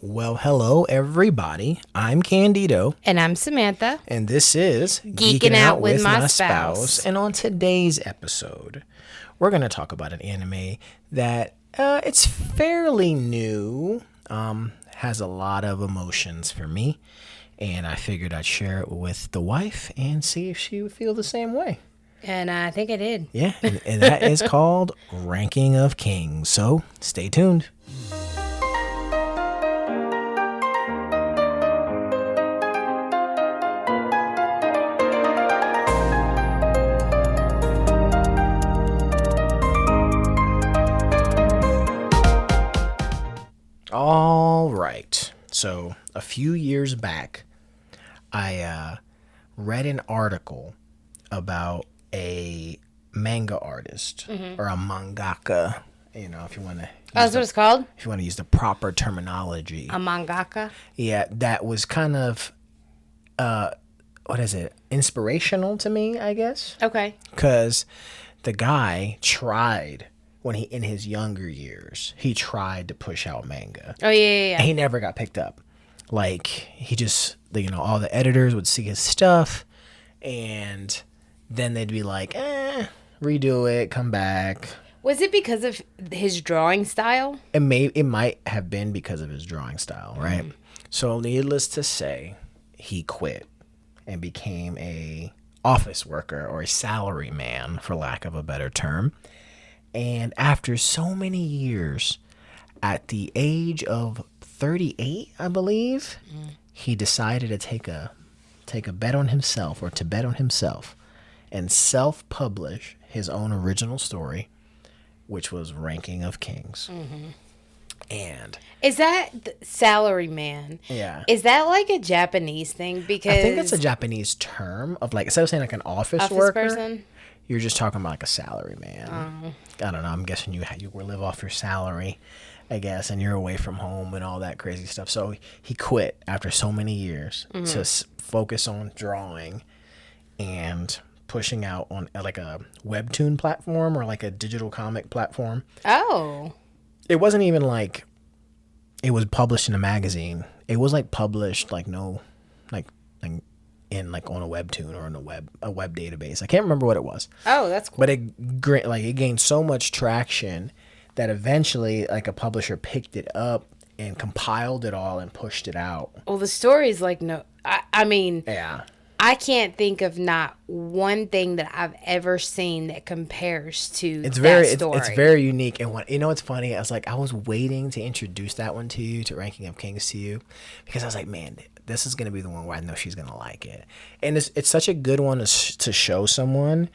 Well, hello, everybody. I'm Candido. And I'm Samantha. And this is Geeking Out with My Spouse. And on today's episode, we're going to talk about an anime that it's fairly new, has a lot of emotions for me. And I figured I'd share it with the wife and see if she would feel the same way. And I think I did. Yeah, and that is called Ranking of Kings. So stay tuned. All right. So a few years back, I read an article about a manga artist or a mangaka. You know, if you want to. Oh, that's what it's called? If you want to use the proper terminology. A mangaka? Yeah, that was kind of, inspirational to me, I guess. Okay. Because the guy tried. When he, in his younger years, he tried to push out manga. Oh, yeah. And he never got picked up. Like, he just, all the editors would see his stuff, and then they'd be like, redo it, come back. Was it because of his drawing style? It might have been because of his drawing style, right? So, needless to say, he quit and became a office worker or a salary man, for lack of a better term. And after so many years, at the age of 38, I believe, he decided to take a bet on himself, or to bet on himself, and self-publish his own original story, which was Ranking of Kings. And is that salary man? Yeah. Is that like a Japanese thing? Because I think that's a Japanese term of, like, instead of saying like an office worker, person? You're just talking about like a salary man. I don't know. I'm guessing you live off your salary, I guess, and you're away from home and all that crazy stuff. So he quit after so many years to focus on drawing and pushing out on like a webtoon platform or like a digital comic platform. Oh. It wasn't even like it was published in a magazine. It was like published like in like on a webtoon or in a web database. I can't remember what it was. Oh, that's cool. But it gained so much traction that eventually like a publisher picked it up and compiled it all and pushed it out. Well, the story is like I mean, yeah. I can't think of not one thing that I've ever seen that compares to that story. It's very unique. And what's funny? I was waiting to introduce that one to you, to Ranking of Kings to you, because I was like, man, this is going to be the one where I know she's going to like it. And it's such a good one to show someone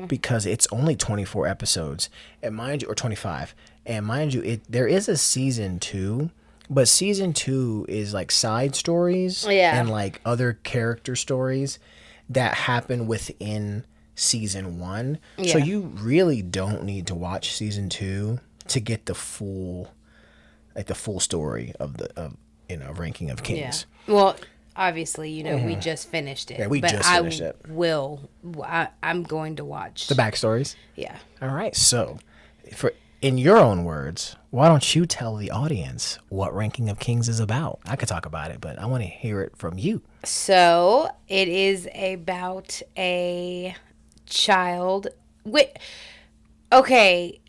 because it's only 24 episodes, and mind you, or 25. And mind you, there is a season 2. But season 2 is like side stories and like other character stories that happen within season 1. Yeah. So you really don't need to watch season 2 to get the full story of Ranking of Kings. Yeah. Well, obviously, we just finished it. Yeah, we just finished it. I'm going to watch the backstories. Yeah. All right. So, in your own words, why don't you tell the audience what Ranking of Kings is about? I could talk about it, but I want to hear it from you. So, it is about a child. Okay,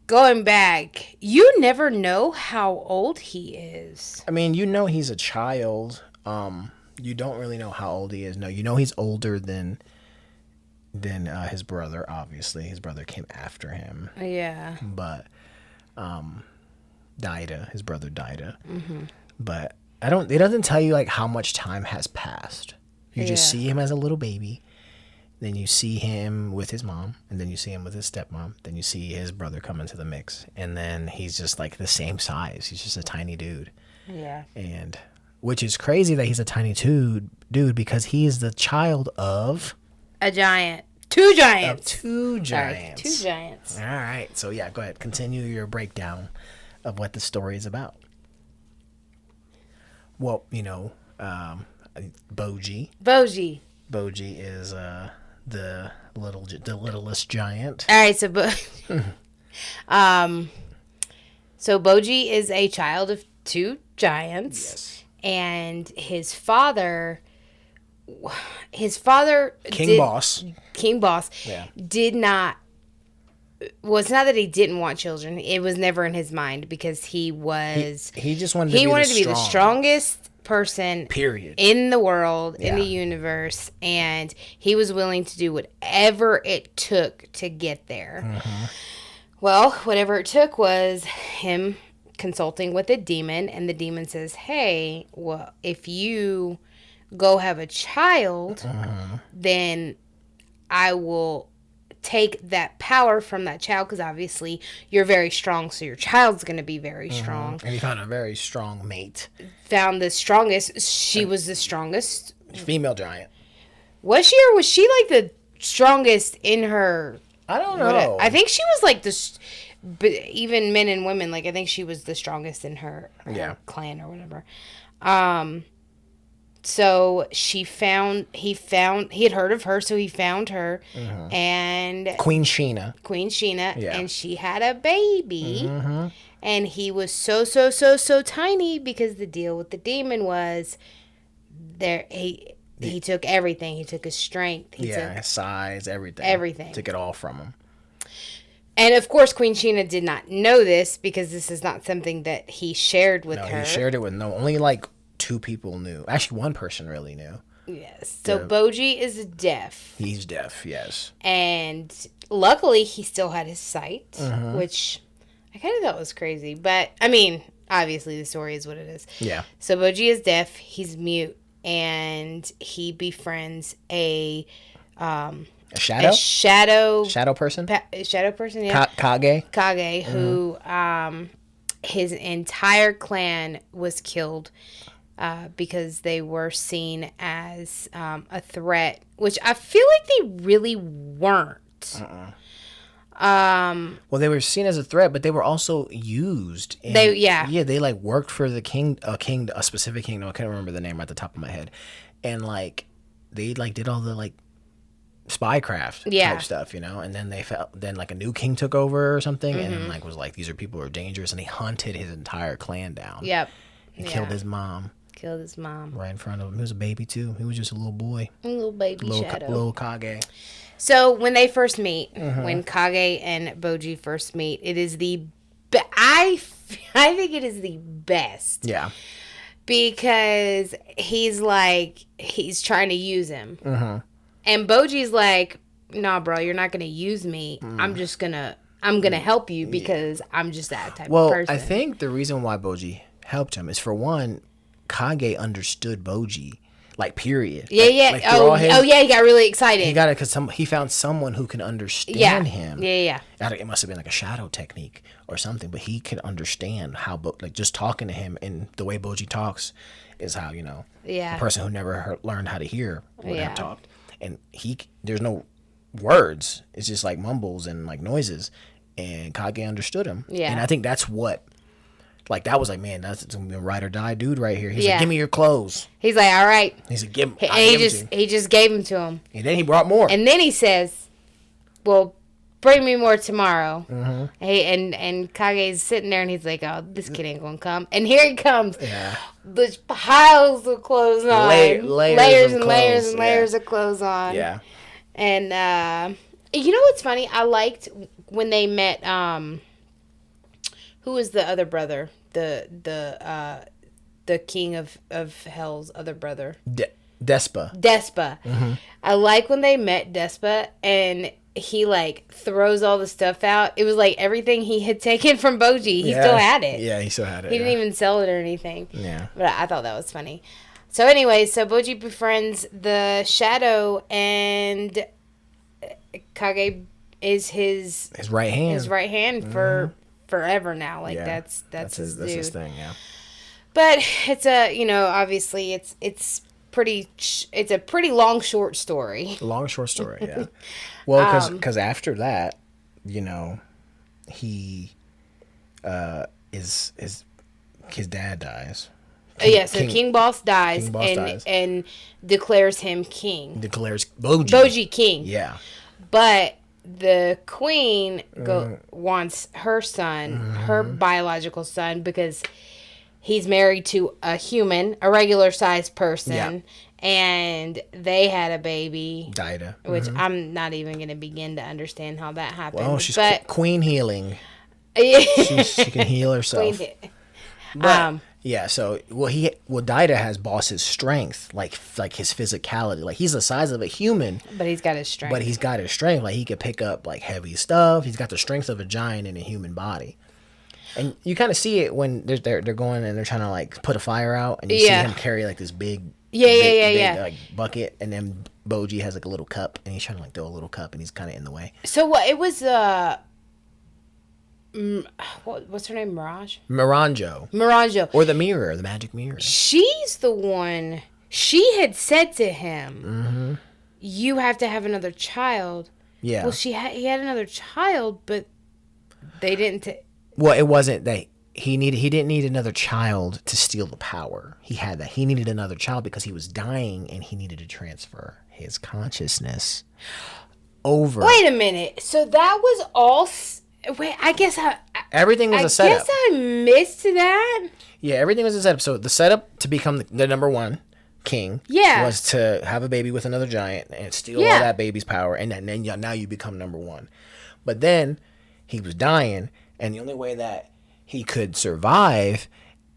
going back, you never know how old he is. I mean, he's a child. You don't really know how old he is. No, he's older than his brother. Obviously, his brother came after him. Yeah. But his brother died. But it doesn't tell you like how much time has passed. You just see him as a little baby, then you see him with his mom, and then you see him with his stepmom, then you see his brother come into the mix, and then he's just like the same size. He's just a tiny dude. Yeah. And which is crazy that he's a tiny dude because he is the child of a giant. Two giants. Two giants. Sorry, 2 giants. All right. So, yeah, go ahead. Continue your breakdown of what the story is about. Well, Bojji. Bojji is the littlest giant. All right. So Bojji is a child of two giants. Yes. And his father King Boss. King Boss Yeah. did not. Well, it's not that he didn't want children. It was never in his mind because he was. He just wanted. He to wanted to be the strongest person. Period. In the world, in the Yeah. universe, and he was willing to do whatever it took to get there. Mm-hmm. Well, whatever it took was him consulting with a demon, and the demon says, "Hey, well, if you go have a child, then I will take that power from that child, because obviously you're very strong, so your child's going to be very strong." And he found a very strong mate. Found the strongest. She was the strongest. Female giant. Was she, or was she like the strongest in her? I don't know. I think she was like but even men and women, like I think she was the strongest in her clan or whatever. So he had heard of her, so he found her, and Queen Sheena. And she had a baby, and he was so tiny, because the deal with the demon was there. He took everything. He took his strength. His size, everything. Everything. Took it all from him. And of course, Queen Sheena did not know this, because this is not something that he shared with her. No, he shared it with only like 2 people knew. Actually, 1 person really knew. Yes. So Bojji is deaf. He's deaf, yes. And luckily, he still had his sight, which I kind of thought was crazy. But, I mean, obviously the story is what it is. Yeah. So Bojji is deaf. He's mute. And he befriends a shadow? Shadow person? Shadow person, yeah. Kage, who his entire clan was killed because they were seen as a threat, which I feel like they really weren't. Well, they were seen as a threat, but they were also used. They like worked for the a specific kingdom. I can't remember the name at the top of my head, and like they like did all the like spycraft type stuff, and then then like a new king took over or something, and then like was like, these are people who are dangerous, and he hunted his entire clan down. Yep. He killed his mom. Right in front of him. He was a baby too. He was just a little boy. A little baby Shadow. Little Kage. So when they first meet, when Kage and Bojji first meet, it is I think it is the best. Yeah. Because he's trying to use him. And Bojji's like, "Nah, bro, you're not going to use me. I'm going to help you, because I'm just that type of person." Well, I think the reason why Bojji helped him is, for one, Kage understood Bojji, like, period. Yeah. Like, he got really excited. He got it because he found someone who can understand him. Yeah. It must have been like a shadow technique or something, but he could understand how, like, just talking to him, and the way Bojji talks is how, a person who never learned how to hear would have talked. And there's no words. It's just like mumbles and like noises. And Kage understood him. Yeah. And I think that's what, like, that was like, man, that's a ride or die dude right here. He's like, "Give me your clothes." He's like, "All right." He's like, "Give him." He just gave them to him. And then he brought more. And then he says, "Well, bring me more tomorrow." And Kage's sitting there, and he's like, "Oh, this kid ain't gonna come." And here he comes. Yeah. The piles of clothes on. Layers and layers of clothes on. Yeah. And you know what's funny? I liked when they met. Who was the other brother? The king of hell's other brother. Despa. I like when they met Despa, and he like throws all the stuff out. It was like everything he had taken from Bojji. He still had it. Yeah, he still had it. He didn't even sell it or anything. Yeah. But I thought that was funny. So anyway, Bojji befriends the Shadow, and Kage is his right hand. His right hand for forever now. Like that's his dude. That's his thing. Yeah. But it's obviously it's a pretty long short story. Long short story. Yeah. Well, because after that, he his dad dies. King Boss dies, and declares him king. Declares Bojji king. Yeah. But the queen wants her son, her biological son, because he's married to a human, a regular sized person, Yeah. and they had a baby, Dida. which I'm not even going to begin to understand how that happened. Well, she's but queen healing. she She can heal herself. But yeah, so Dida has boss's strength, like his physicality. Like he's the size of a human, but he's got his strength. but he's got his strength. Like he could pick up like heavy stuff. He's got the strength of a giant in a human body. And you kind of see it when they're going and they're trying to like put a fire out, and you see him carry like this big like bucket, and then Bojji has like a little cup, and he's trying to like throw a little cup, and he's kind of in the way. So what? It was what's her name? Miranjo. Or the mirror, the magic mirror. She's the one. She had said to him, "You have to have another child." Yeah. Well, he had another child, but they didn't. Well, it wasn't that he didn't need another child to steal the power. He had that. He needed another child because he was dying, and he needed to transfer his consciousness over. Wait a minute. So that was all. Wait, I guess everything was a setup. I guess I missed that. Yeah, everything was a setup. So the setup to become the number one king was to have a baby with another giant and steal all that baby's power, and then now you become number one. But then he was dying, and the only way that he could survive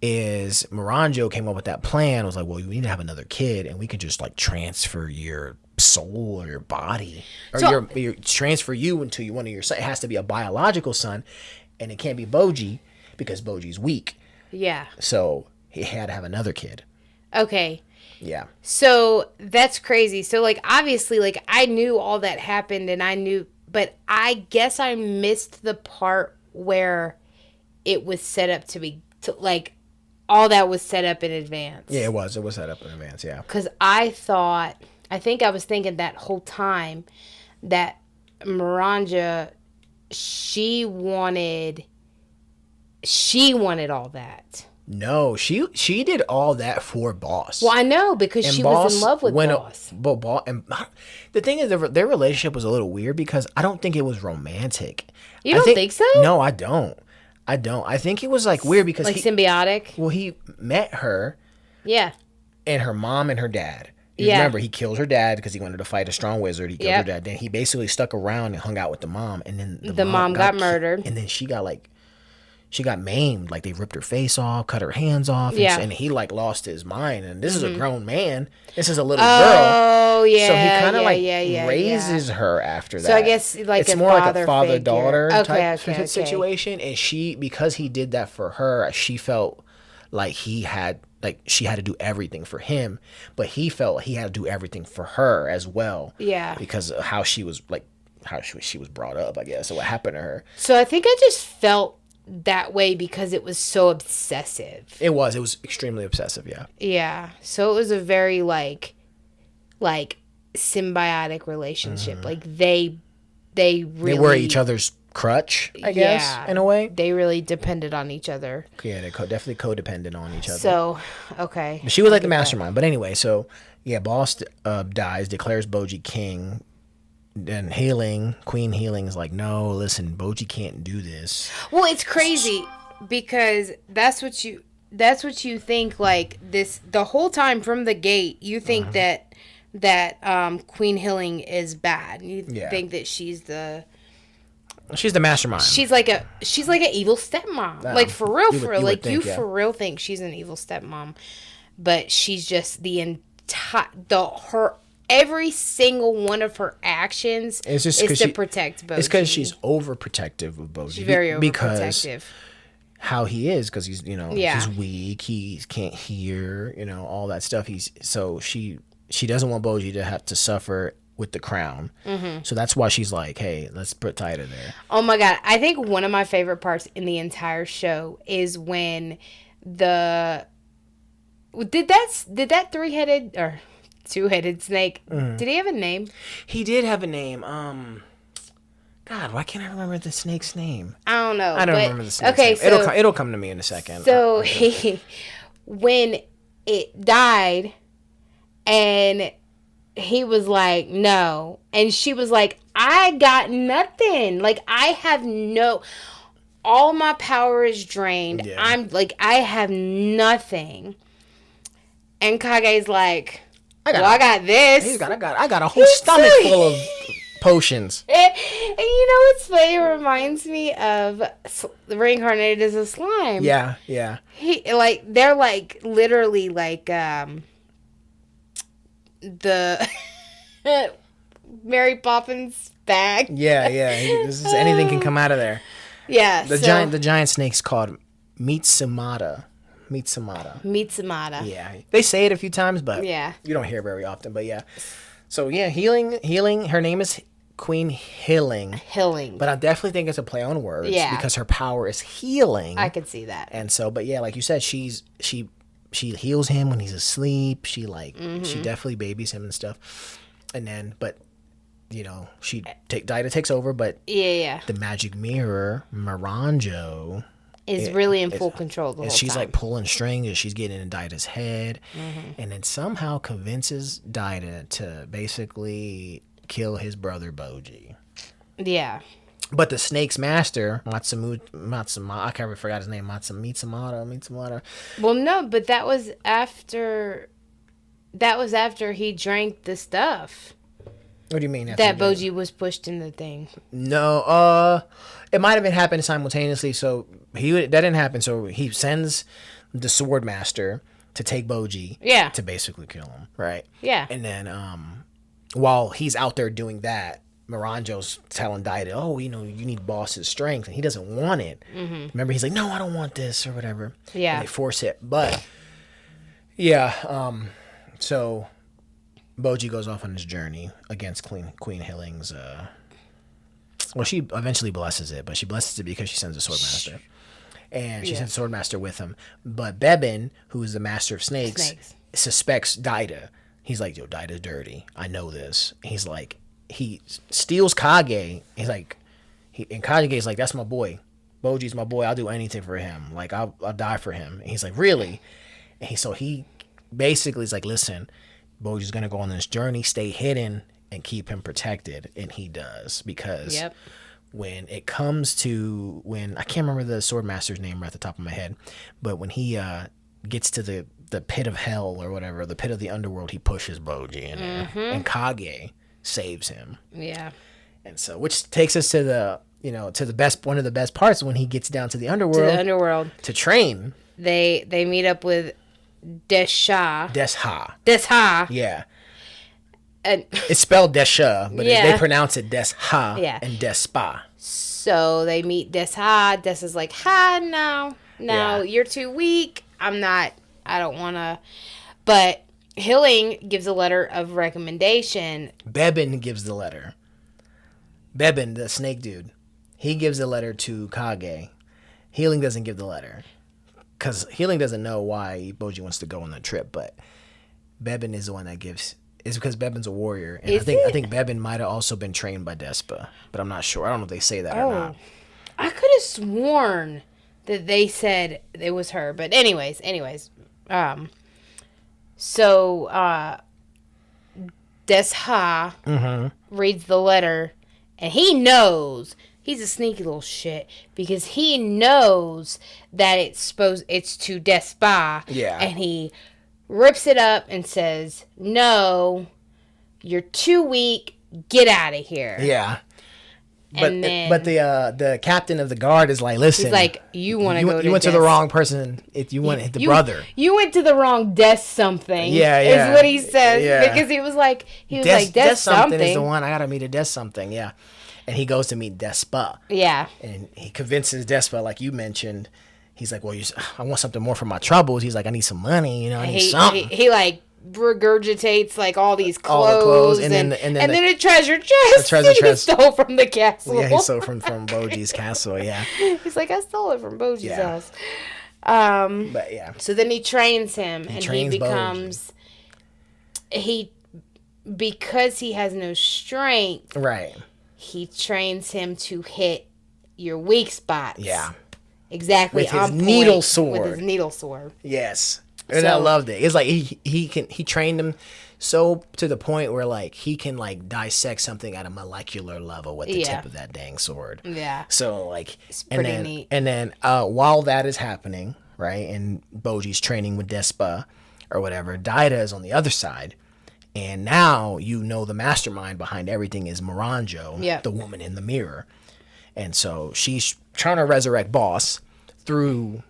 is Miranjo came up with that plan. It was like, well, you need to have another kid, and we could just like transfer your soul or your body, or your transfer you into one of your sons. It has to be a biological son, and it can't be Bojji because Bojji's weak. Yeah. So he had to have another kid. Okay. Yeah. So that's crazy. So like obviously like I knew all that happened, and I knew, but I guess I missed the part where it was set up to be like all that was set up in advance. Yeah, it was set up in advance. Yeah. Because I think I was thinking that whole time that Miranda, she wanted all that. No, she did all that for Boss. Well, I know, because she was in love with Boss. And the thing is, their relationship was a little weird because I don't think it was romantic. You don't think so? No, I don't. I think it was like weird because like symbiotic. Well, he met her. Yeah. And her mom and her dad. Remember, he killed her dad because he wanted to fight a strong wizard. He killed her dad. Then he basically stuck around and hung out with the mom. And then the mom got murdered. And then she got maimed. Like they ripped her face off, cut her hands off. And he like lost his mind. And this is a grown man. This is a little girl. Oh, yeah. So he kind of raises her after that. So I guess like it's more like a father-daughter type situation. And because he did that for her, she felt like she had to do everything for him, but he felt he had to do everything for her as well. Yeah. Because of how she was she was brought up, I guess, or what happened to her. So I think I just felt that way because it was so obsessive. It was extremely obsessive, yeah. Yeah. So it was a very like symbiotic relationship. Mm-hmm. Like they were each other's crutch, I guess, in a way. They really depended on each other. Yeah, they definitely codependent on each other. So, okay. But she was like the mastermind. But anyway, so yeah, Boss dies, declares Bojji king. Then Queen Healing is like, no, listen, Bojji can't do this. Well, it's crazy because that's what you think, like this the whole time from the gate. You think that Queen Healing is bad. You think that she's the mastermind. She's like an evil stepmom. Like for real. Like you for real think she's an evil stepmom, but she's just her every single one of her actions is to protect Bojji. It's because she's overprotective of Bojji. She's very overprotective. Because how he is, because he's he's weak, he can't hear, all that stuff. She doesn't want Bojji to have to suffer with the crown. Mm-hmm. So that's why she's like, hey, let's put Tida there. Oh my God. I think one of my favorite parts in the entire show is when did that three-headed or two-headed snake, did he have a name? He did have a name. God, why can't I remember the snake's name? I don't know. I don't remember the snake's name. So, it'll come to me in a second. So when it died and he was like, no. And she was like, I got nothing. Like, I have no... all my power is drained. Yeah. I'm like, I have nothing. And Kage's like, I got this. I got a whole stomach full of potions. And you know what's funny? It reminds me of reincarnated as a slime. Yeah, yeah. They're like literally like the Mary Poppins bag. Yeah, yeah. Anything can come out of there. Yeah. The giant snake's called Mitsumata. Yeah. They say it a few times, but you don't hear it very often. But yeah. So yeah, healing. Her name is Queen Healing. But I definitely think it's a play on words. Yeah. Because her power is healing. I could see that. And so, but yeah, like you said, she heals him when he's asleep. She she definitely babies him and stuff. And then, but you know, Daida takes over. But the magic mirror, Miranjo, is really in full control the whole she's time. like pulling strings and she's getting in Daida's head, and then somehow convinces Daida to basically kill his brother Bojji. Yeah. But the snake's master, Matsumata, I can't forgot his name, Mitsumata. Well, no, but that was after he drank the stuff. What do you mean? That Bojji was pushed in the thing. No, it might have been happening simultaneously. So that didn't happen. So he sends the sword master to take Bojji. Yeah. To basically kill him, right? Yeah. And then while he's out there doing that, Miranjo's telling Daida, "Oh, you know, you need boss's strength," and he doesn't want it. Mm-hmm. Remember, he's like, "No, I don't want this," or whatever. Yeah. And they force it, but yeah. So Bojji goes off on his journey against Queen Healing's. Well, she eventually blesses it, but she blesses it because she sends a swordmaster, and she sends a swordmaster with him. But Bebin, who is the master of snakes, suspects Daida. He's like, "Yo, Daida's dirty. I know this." He's like, he steals Kage. He's like, and Kage's like, "That's my boy. Bojji's my boy. I'll do anything for him. Like, I'll die for him." And he's like, "Really?" And he basically is like, "Listen, Bojji's gonna go on this journey, stay hidden, and keep him protected," and he does, because when it comes to I can't remember the swordmaster's name right at the top of my head, but when he gets to the pit of hell or whatever, the pit of the underworld, he pushes Bojji in there, and Kage saves him. Yeah. And so, which takes us to one of the best parts, when he gets down to the underworld. To train. They meet up with Desha. Yeah. And it's spelled Desha, but they pronounce it Desha and Despa. So they meet Desha. Desha's like, no, you're too weak. I don't want to. But Healing gives a letter of recommendation. Bebin gives the letter. Bebin, the snake dude, he gives the letter to Kage. Healing doesn't give the letter, because Healing doesn't know why Bojji wants to go on the trip, but Bebin is the one that gives. It's because Bebin's a warrior, and I think Bebin might have also been trained by Despa, but I'm not sure. I don't know if they say that or not. I could have sworn that they said it was her, but anyways. So Desha reads the letter, and he knows. He's a sneaky little shit, because he knows that it's to Despa. Yeah. And he rips it up and says, "No, you're too weak. Get out of here." Yeah. But the captain of the guard is like, "Listen, he's like, you want to go to you went to the wrong person. If you went the brother, you went to the wrong desk something." Yeah, is what he says, because he was like desk something is the one. I gotta meet a desk something. Yeah, and he goes to meet Despa. Yeah, and he convinces Despa, like you mentioned. He's like, "Well, I want something more for my troubles." He's like, "I need some money. You know, I need something." He like regurgitates like all these clothes, and then a treasure chest. He stole from the castle. Yeah, he stole from Bojji's castle. Yeah, he's like, "I stole it from Bojji's house." But yeah. So then he trains him, and he becomes because he has no strength. Right. He trains him to hit your weak spots. Yeah. Exactly. With his needle sword. With his needle sword. Yes. And I loved it. It's like he trained him so to the point where like he can like dissect something at a molecular level with the tip of that dang sword. Yeah. So like it's pretty neat. And then while that is happening, right, and Bojji's training with Despa or whatever, Daida is on the other side. And now you know the mastermind behind everything is Miranjo, the woman in the mirror. And so she's trying to resurrect Boss through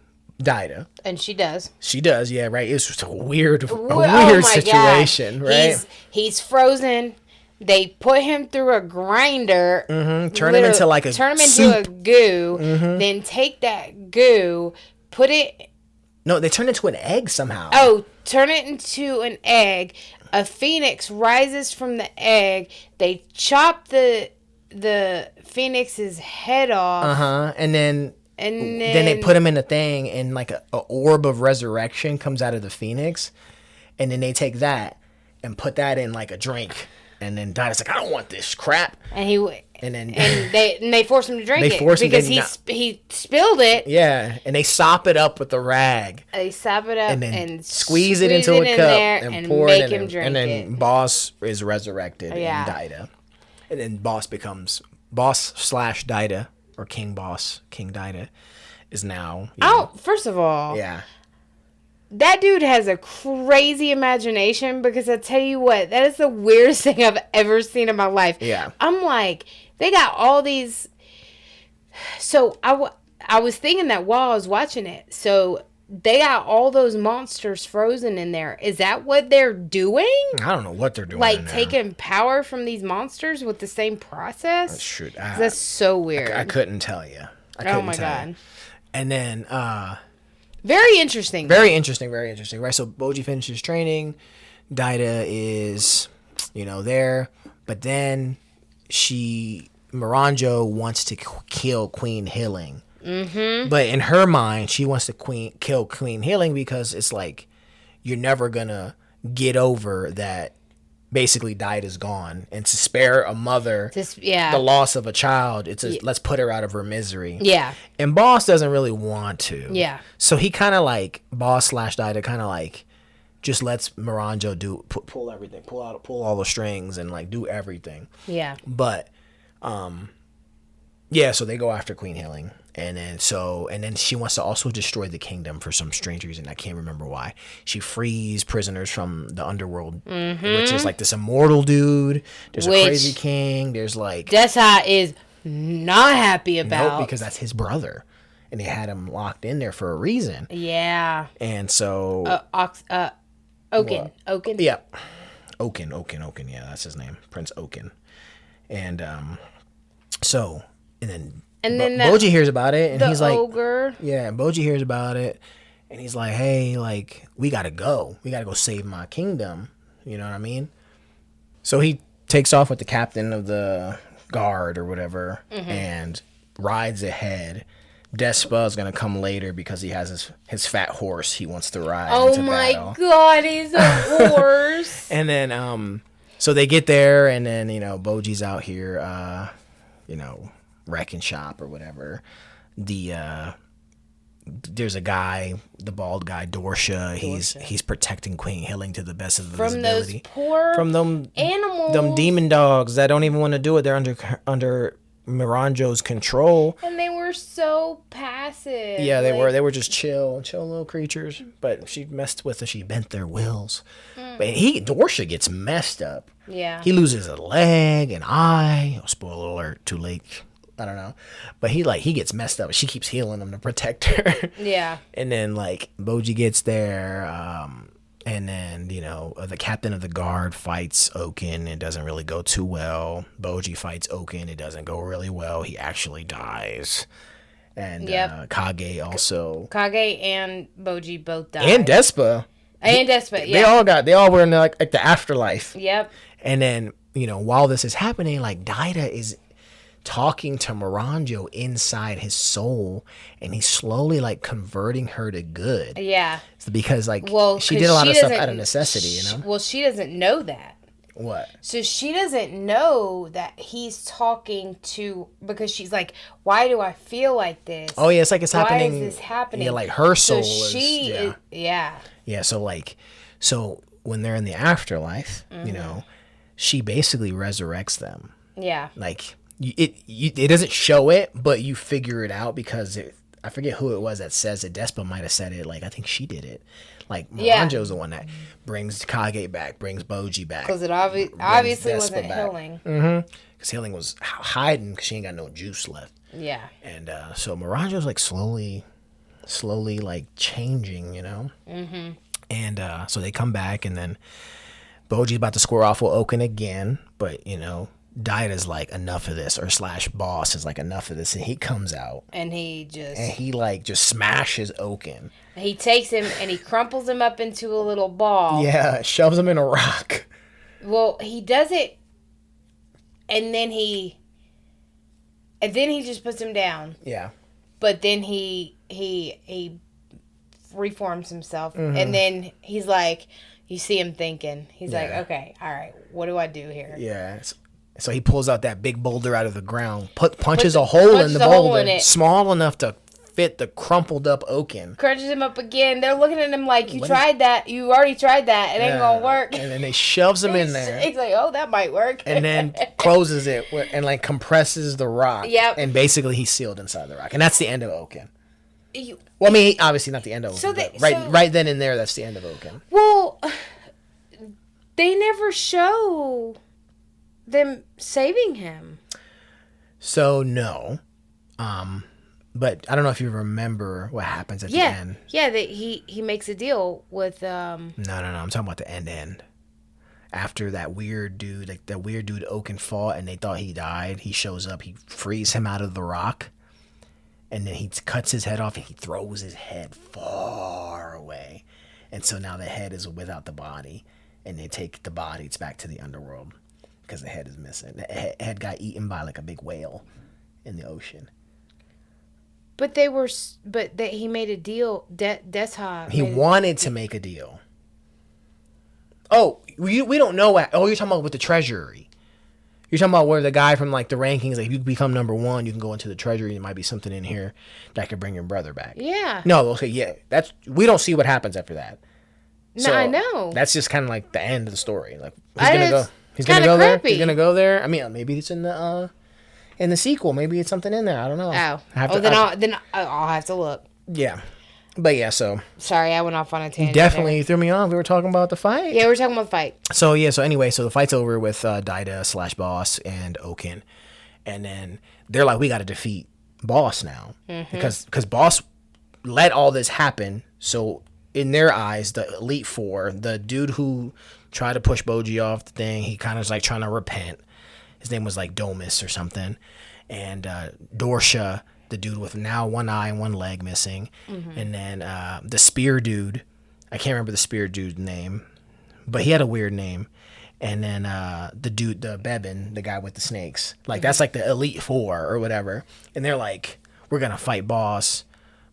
Daida. And she does. She does, yeah, right. It's just a weird situation, God. right? He's frozen. They put him through a grinder. Turn him into like a Turn him soup. into a goo. Then take that goo, put it... No, they turn it into an egg somehow. Oh, turn it into an egg. A phoenix rises from the egg. They chop the phoenix's head off. And then they put him in a thing, and like a orb of resurrection comes out of the phoenix, and then they take that and put that in like a drink, and then Daida's like, I don't want this crap, and they force him to drink it because he spilled it. Yeah, and they sop it up with the rag. They sop it up and then squeeze it into a cup and pour it in, and then Boss is resurrected in Daida, and then Boss becomes Boss/Daida. Or King Daida is now. First of all, that dude has a crazy imagination, because I tell you what, that is the weirdest thing I've ever seen in my life. Yeah. I'm like, they got all these. So I was thinking that while I was watching it. So they got all those monsters frozen in there. Is that what they're doing? I don't know what they're doing. Like taking power from these monsters with the same process? Shoot, that's so weird. I couldn't tell you. Oh my God. And then very interesting. Very interesting, right? So Bojji finishes training. Daida is, there, but then Miranjo wants to kill Queen Healing. But in her mind, she wants to kill Queen Healing because it's like you're never gonna get over that. Basically, Daida's gone, and to spare a mother the loss of a child, let's put her out of her misery. Yeah, and Boss doesn't really want to. Yeah, so he kind of like Boss/Daida kind of like just lets Miranjo pull everything, pull all the strings, and like do everything. Yeah, but so they go after Queen Healing. And then she wants to also destroy the kingdom for some strange reason. I can't remember why. She frees prisoners from the underworld, which is like this immortal dude. There's a crazy king. There's like Desa is not happy about. Nope, because that's his brother, and they had him locked in there for a reason. Yeah. And so Oaken. Yeah. Oaken. Yeah, that's his name, Prince Oaken. And And then Bojji hears about it, and he's like, ogre. Yeah, Bojji hears about it, and he's like, hey, like, we gotta go save my kingdom. You know what I mean? So he takes off with the captain of the guard or whatever, and rides ahead. Despa is gonna come later because he has his fat horse he wants to ride. Oh my God, he's a horse! And then so they get there, and then Bojji's out here, wrecking shop or whatever. There's a guy, the bald guy, Dorsha. He's protecting Queen Healing to the best of his ability. From them animals, them demon dogs that don't even want to do it. They're under Miranjo's control. And they were so passive. Yeah, they were just chill little creatures. But she messed with them. She bent their wills. But Dorsha gets messed up. Yeah, he loses a leg, an eye. Oh, spoiler alert! Too late. I don't know, but he gets messed up. She keeps healing him to protect her. Yeah. And then like Bojji gets there, and then the captain of the guard fights Oaken. It doesn't really go too well. Bojji fights Oaken. It doesn't go really well. He actually dies. And Kage also. Kage and Bojji both died. And Despa. Yeah. They all were in like the afterlife. Yep. And then while this is happening, like Daida is talking to Miranjo inside his soul, and he's slowly like converting her to good. Yeah. Because she did a lot of stuff out of necessity, Well, she doesn't know that. What? So she doesn't know that he's talking to, because she's like, why do I feel like this? Oh yeah, it's like it's happening. Why is this happening? Yeah, like her soul yeah. Yeah, so when they're in the afterlife, she basically resurrects them. Yeah. Like it doesn't show it, but you figure it out because I forget who it was that says it. Despa might have said it. Like I think she did it. Like Moranjo's the one that brings Kage back, brings Bojji back. Because it obviously wasn't healing. Because healing was hiding because she ain't got no juice left. Yeah. And so Moranjo's like slowly like changing, And so they come back, and then Bojji's about to square off with Oaken again, but Daida's like, enough of this, or / boss is like, enough of this, and he comes out and he just smashes Oaken. He takes him and he crumples him up into a little ball. Yeah, shoves him in a rock. Well, he does it, and then he just puts him down. Yeah. But then he reforms himself, and then he's like, you see him thinking. He's like, okay, all right, what do I do here? Yeah. So he pulls out that big boulder out of the ground, punches a hole in the boulder, small enough to fit the crumpled up Oaken. Crunches him up again. They're looking at him like, you tried that. You already tried that. It ain't gonna work. And then they shoves him in there. He's like, oh, that might work. And then closes it and like compresses the rock. Yep. And basically he's sealed inside the rock. And that's the end of Oaken. Well, I mean, obviously not the end of Oaken. Right then and there, that's the end of Oaken. Well, they never show them saving him. So no. But I don't know if you remember what happens at the end. Yeah, he makes a deal with No, I'm talking about the end. After that weird dude, Oaken fought and they thought he died, he shows up, he frees him out of the rock, and then he cuts his head off and he throws his head far away. And so now the head is without the body, and they take the body back to the underworld because the head is missing. The head got eaten by like a big whale in the ocean. But he made a deal. He wanted to make a deal. Oh, we don't know. Oh, you're talking about with the treasury. You're talking about where the guy from like the rankings, like, if you become number 1, you can go into the treasury. And there might be something in here that could bring your brother back. Yeah. No, okay, yeah. We don't see what happens after that. No, I know. That's just kind of like the end of the story. Like he's gonna go there. Creepy. He's gonna go there. I mean, maybe it's in the sequel. Maybe it's something in there. I don't know. Then I'll have to look. Yeah. But yeah, so sorry, I went off on a tangent. Definitely threw me off. We were talking about the fight. Yeah, we were talking about the fight. So anyway, the fight's over with Daida / Boss and Oaken, and then they're like, we got to defeat Boss now because Boss let all this happen. So in their eyes, the Elite Four, the dude who tried to push Bojji off the thing, he kind of was like trying to repent. His name was like Domus or something, and Dorsha, the dude with now one eye and one leg missing. And then the spear dude, I can't remember the spear dude's name, but he had a weird name. And then the dude, the Bebin, the guy with the snakes, like that's like the Elite Four or whatever. And they're like, we're gonna fight Boss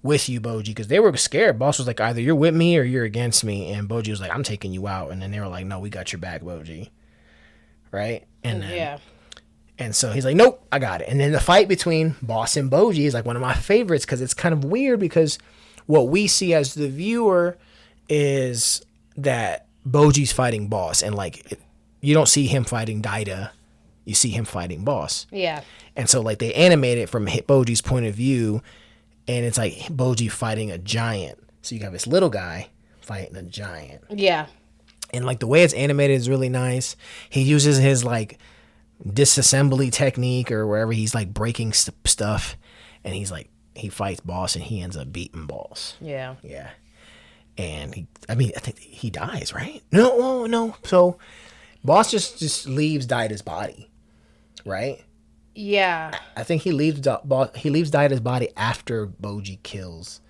with you, Bojji, because they were scared. Boss was like, either you're with me or you're against me. And Bojji was like, I'm taking you out. And then they were like, no, we got your back, Bojji. Right? And then, and so he's like, nope, I got it. And then the fight between Boss and Bojji is like one of my favorites because it's kind of weird because what we see as the viewer is that Bojji's fighting Boss. And like, you don't see him fighting Daida. You see him fighting Boss. Yeah. And so like they animate it from Bojji's point of view. And it's like Bojji fighting a giant. So you got this little guy fighting a giant. Yeah. And like the way it's animated is really nice. He uses his like disassembly technique or wherever he's like breaking stuff, and he's like he fights Boss and he ends up beating Boss. Yeah. And I think he dies, right? No. So Boss just leaves Daida's body, right? Yeah. I think he leaves Daida's body after Bojji kills,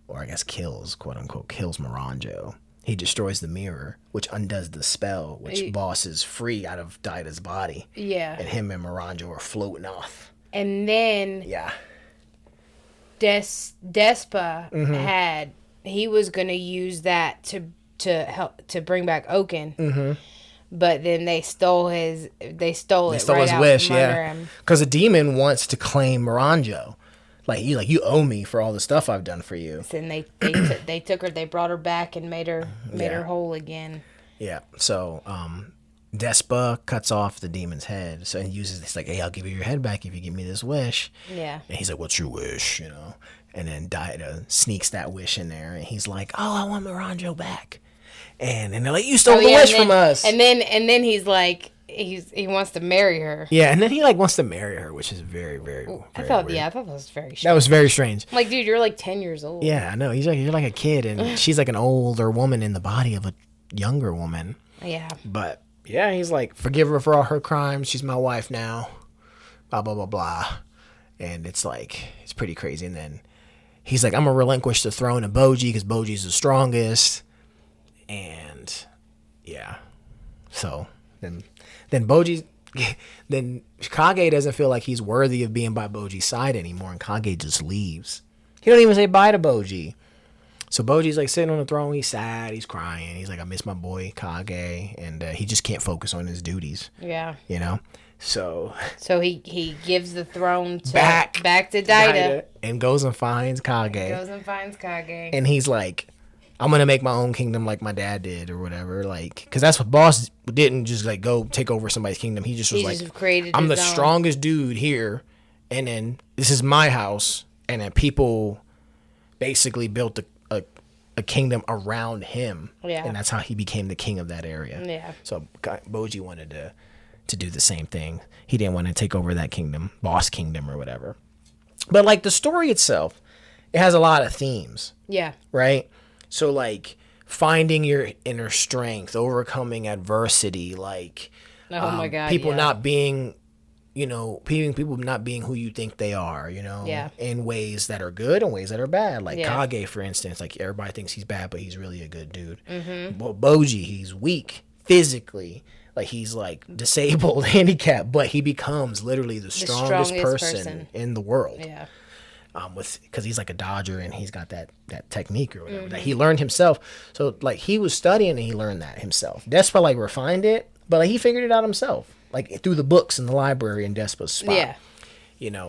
or I guess kills, quote unquote, kills Moranjo. He destroys the mirror, which undoes the spell, which Boss is free out of Daida's body. Yeah. And him and Moranjo are floating off. And then Despa he was gonna use that to help to bring back Oaken. but then they stole it right his out wish, from under yeah. him. Because the demon wants to claim Miranjo. You owe me for all the stuff I've done for you. So then they took her, they brought her back and made her whole again. Yeah. So Despa cuts off the demon's head. So he uses this like, hey, I'll give you your head back if you give me this wish. Yeah. And he's like, what's your wish? You know. And then Daida sneaks that wish in there, and he's like, oh, I want Miranjo back. And they're like, you stole the wish from us. And then he's like, he wants to marry her. Yeah, and then he like wants to marry her, which is very, very, very I thought weird. that was very strange. That was very strange. I'm like, dude, you're like 10 years old. Yeah, I know. You're like a kid, and she's like an older woman in the body of a younger woman. Yeah. But yeah, he's like, forgive her for all her crimes. She's my wife now. Blah blah blah blah. And it's like, it's pretty crazy. And then he's like, I'm gonna relinquish the throne to Bojji because Bojji's the strongest. And yeah, so then Bojji's then Kage doesn't feel like he's worthy of being by Bojji's side anymore, and Kage just leaves. He don't even say bye to Bojji. So Bojji's like sitting on the throne. He's sad. He's crying. He's like, I miss my boy Kage, and he just can't focus on his duties. Yeah. You know. So he gives the throne back to Daida and goes and finds Kage. And he's like, I'm gonna make my own kingdom like my dad did, or whatever. Like, because that's what Boss didn't just like go take over somebody's kingdom. He just was I'm the strongest dude here, and then this is my house, and then people basically built a kingdom around him. Yeah. And that's how he became the king of that area. Yeah. So Bojji wanted to do the same thing. He didn't want to take over that kingdom, Boss Kingdom or whatever. But like the story itself, it has a lot of themes. Yeah. Right? So like finding your inner strength, overcoming adversity, like my God, people not being, people not being who you think they are, Yeah. in ways that are good and ways that are bad. Like Yeah. Kage, for instance, like everybody thinks he's bad, but he's really a good dude. Mm-hmm. Well, Bojji, he's weak physically. Like he's like disabled, handicapped, but he becomes literally the strongest person in the world. Yeah. Because he's like a dodger and he's got that technique or whatever that he learned himself. So like he was studying and he learned that himself. Despa like refined it, but like he figured it out himself, like through the books in the library in Despa's spot. Yeah.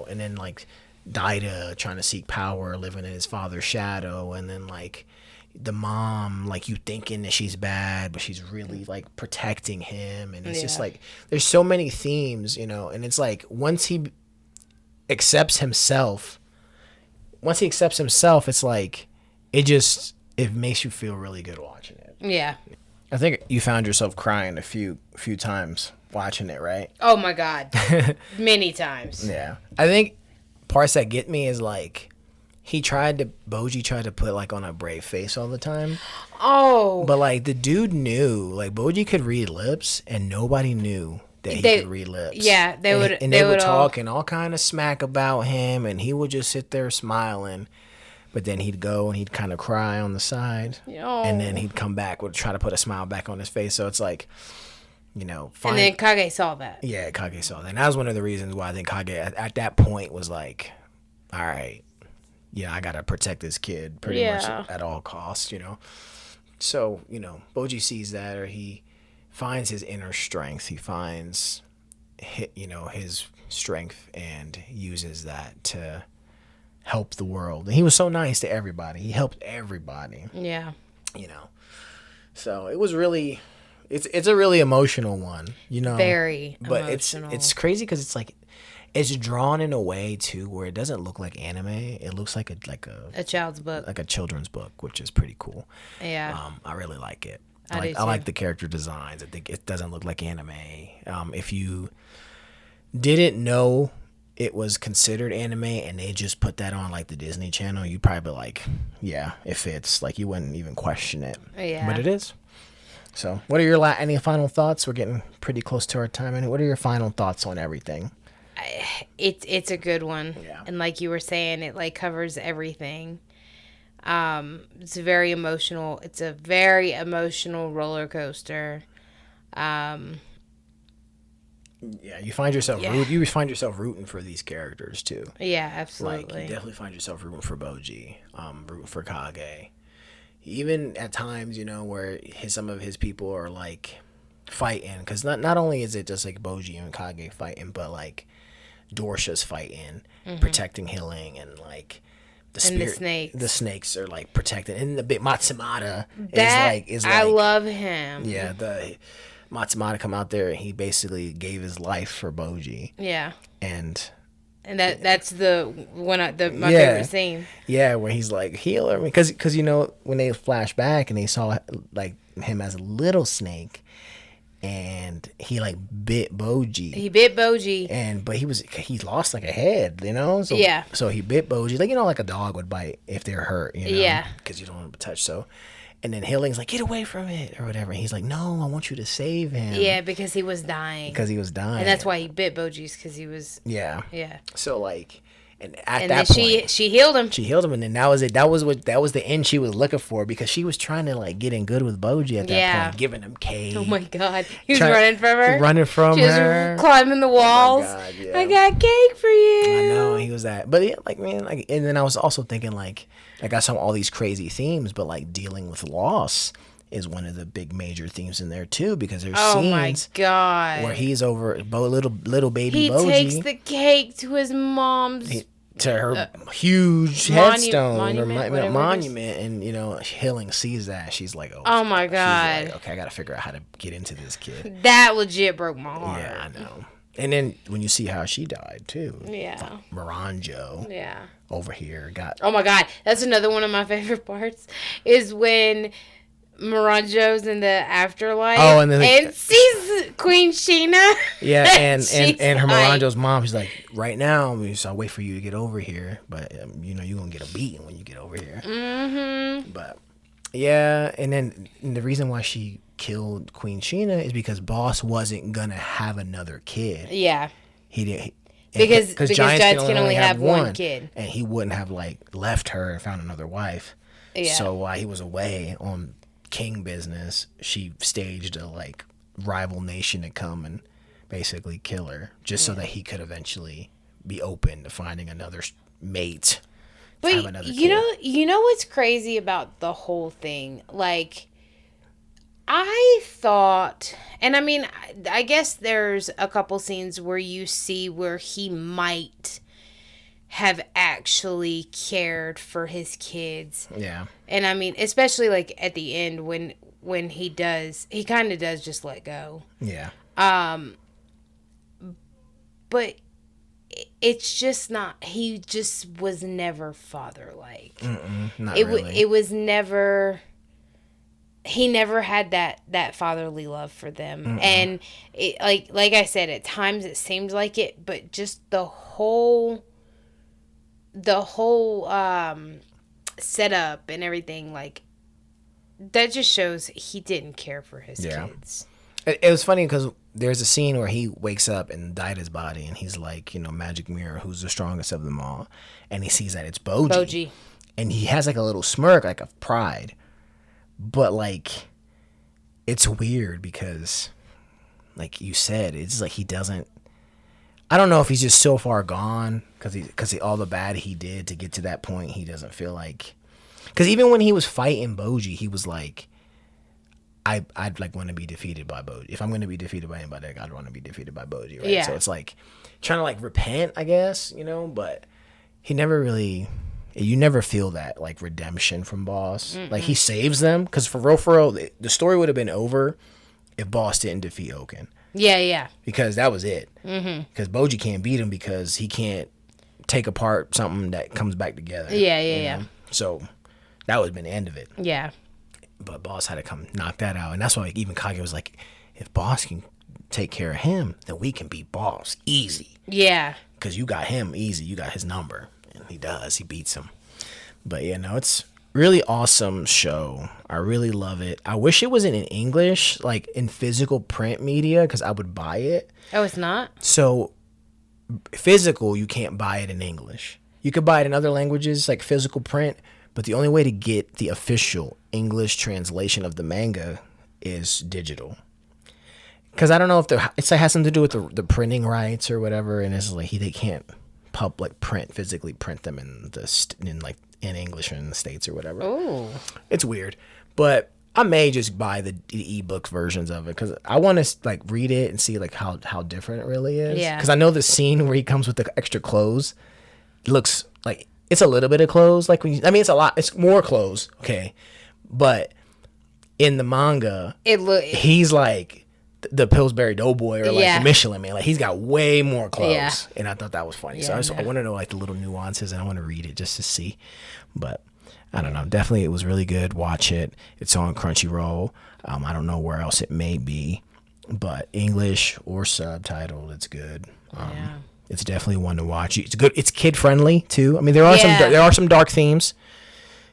And then like Daida trying to seek power, living in his father's shadow, and then like the mom, like you thinking that she's bad, but she's really like protecting him, and it's just like there's so many themes, and it's like once he accepts himself, it's like it makes you feel really good watching it. Yeah. I think you found yourself crying a few times watching it, right? Oh my God. Many times. Yeah. I think parts that get me is like Bojji tried to put like on a brave face all the time. Oh. But like the dude knew, like Bojji could read lips and nobody knew that he could read lips. Yeah, they would talk and all kind of smack about him, and he would just sit there smiling. But then he'd go and he'd kind of cry on the side. Oh. And then he'd come back, would try to put a smile back on his face. So it's like, and then Kage saw that. Yeah, Kage saw that. And that was one of the reasons why I think Kage at that point was like, all right, yeah, I got to protect this kid pretty much at all costs, So, Bojji sees that, or he finds his inner strength. He finds, his strength and uses that to help the world. And he was so nice to everybody. He helped everybody. Yeah. So it was really, it's a really emotional one, Very but emotional. it's crazy because it's like, it's drawn in a way too where it doesn't look like anime. It looks like a child's book, like a children's book, which is pretty cool. Yeah. I really like it. I like the character designs. I think it doesn't look like anime. If you didn't know it was considered anime and they just put that on like the Disney Channel, you'd probably be like, yeah, it fits. Like you wouldn't even question it. Yeah. But it is. So what are your any final thoughts? We're getting pretty close to our time. And what are your final thoughts on everything? It's a good one. Yeah. And like you were saying, it like covers everything. It's very emotional. It's a very emotional roller coaster. Yeah, you find yourself rooting for these characters too. Yeah, absolutely. Like you definitely find yourself rooting for Bojji, rooting for Kage. Even at times, where some of his people are like fighting, because not only is it just like Bojji and Kage fighting, but like Dorsha's fighting, protecting healing, and like the And the spirit, snakes. the snakes are like protected, and the big Matsumata is like I love him. yeah, the Matsumata come out there and he basically gave his life for Bojji, Yeah. and that's the my favorite scene. yeah, where he's like heal her, because when they flash back and they saw like him as a little snake, and he like bit Bojji. He bit Bojji. But he lost like a head, so Yeah. so he bit Bojji, like like a dog would bite if they're hurt, Yeah. because you don't want to touch. So and then Healing's like, get away from it or whatever, and he's like, no, I want you to save him. Yeah, because he was dying. And that's why he bit Bojji's, because he was yeah. So like, and at and that then point she healed him. And then that was it. That was the end she was looking for, because she was trying to like get in good with Bojji at that point, giving him cake. Oh my god, he was running from her. She her. was climbing the walls. Oh my God, yeah. I got cake for you. I know, he was that. But yeah, like, man, like, and then I was also thinking like I saw all these crazy themes, but like dealing with loss is one of the big major themes in there too, because there's scenes my god where he's over little baby he Bojji. takes the cake to his mom's to her huge headstone or monument, monument, and Healing sees that, she's like, oh my god, she's like, okay, I gotta figure out how to get into this kid. That legit broke my heart. Yeah, I know. And then when you see how she died too, yeah, like Miranjo, yeah, over here got. Oh my god, that's another one of my favorite parts, is when Miranjo's in the afterlife, and sees Queen Sheena. Yeah, and her Miranjo's mom, she's like, right now, I'll wait for you to get over here, but you're gonna get a beating when you get over here. Mm-hmm. But yeah, and then the reason why she killed Queen Sheena is because Boss wasn't gonna have another kid. Yeah, he didn't. Because giants can only have one kid, and he wouldn't have like left her and found another wife. Yeah. So while he was away on king business, she staged a like rival nation to come and basically kill her, just so that he could eventually be open to finding another mate. But you know what's crazy about the whole thing? Like, I thought, and I mean, I guess there's a couple scenes where you see where he might have actually cared for his kids. Yeah. And I mean, especially like at the end when he kind of does just let go. Yeah. But it's just not, he just was never father-like. Not really. It was never, he never had that fatherly love for them. And it, like I said, at times it seemed like it, but just the whole setup and everything, like, that just shows he didn't care for his kids. It was funny because there's a scene where he wakes up and dyed his body, and he's like, magic mirror, who's the strongest of them all, and he sees that it's Bojji, and he has like a little smirk, like of pride, but like, it's weird because, like you said, it's like he doesn't. I don't know if he's just so far gone because all the bad he did to get to that point, he doesn't feel like. Because even when he was fighting Bojji, he was like, I'd like want to be defeated by Bojji. If I'm going to be defeated by anybody, I'd want to be defeated by Bojji, right? Yeah. So it's like trying to like repent, I guess, but he never really. You never feel that like redemption from Boss. Like he saves them, because for real, the story would have been over if Boss didn't defeat Oaken. Yeah. Because that was it. Because Bojji can't beat him because he can't take apart something that comes back together. Yeah. So that would have been the end of it. Yeah. But Boss had to come knock that out. And that's why even Kage was like, if Boss can take care of him, then we can beat Boss easy. Yeah. Because you got him easy. You got his number. And he does. He beats him. But yeah, no, it's really awesome show. I really love it. I wish it wasn't in English, like in physical print media, because I would buy it. Oh, it's not? So physical, you can't buy it in English. You could buy it in other languages, like physical print, but the only way to get the official English translation of the manga is digital. Because I don't know if it has something to do with the printing rights or whatever, and it's like they can't physically print them in English or in the States or whatever. Oh, it's weird, but I may just buy the ebook versions of it because I want to like read it and see like how different it really is. Yeah. Because I know the scene where he comes with the extra clothes looks like it's a little bit of clothes. Like when I mean, it's a lot. It's more clothes. Okay, but in the manga, he's like the Pillsbury Doughboy or like the Michelin Man. Like he's got way more clothes, and I thought that was funny. So I want to know like the little nuances, and I want to read it just to see. But I don't know. Definitely, it was really good. Watch it. It's on Crunchyroll. I don't know where else it may be, but English or subtitled, it's good. It's definitely one to watch. It's good. It's kid friendly too. I mean, there are some dark themes.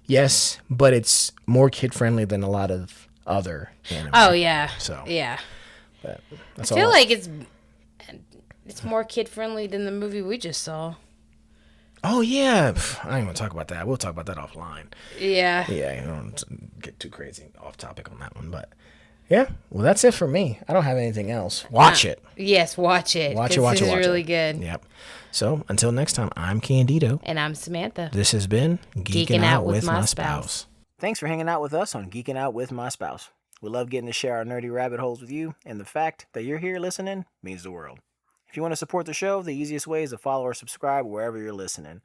Yes, but it's more kid friendly than a lot of other anime. Oh yeah. So yeah. But I feel like it's more kid friendly than the movie we just saw. Oh yeah, I ain't gonna talk about that. We'll talk about that offline. Yeah. Yeah, I don't get too crazy off topic on that one, but yeah. Well, that's it for me. I don't have anything else. Watch it. Yes, watch it. Watch it. It's really good. Yep. So until next time, I'm Candido. And I'm Samantha. This has been Geeking Out with My Spouse. Thanks for hanging out with us on Geeking Out with My Spouse. We love getting to share our nerdy rabbit holes with you, and the fact that you're here listening means the world. If you want to support the show, the easiest way is to follow or subscribe wherever you're listening.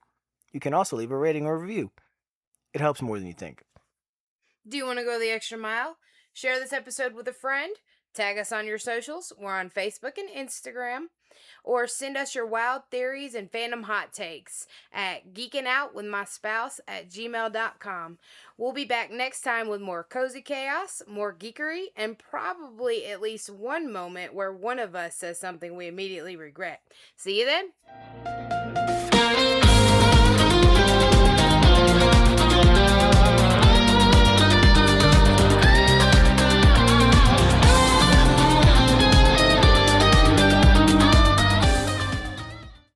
You can also leave a rating or review. It helps more than you think. Do you want to go the extra mile? Share this episode with a friend. Tag us on your socials. We're on Facebook and Instagram. Or send us your wild theories and fandom hot takes at geekingoutwithmyspouse@gmail.com. We'll be back next time with more cozy chaos, more geekery, and probably at least one moment where one of us says something we immediately regret. See you then.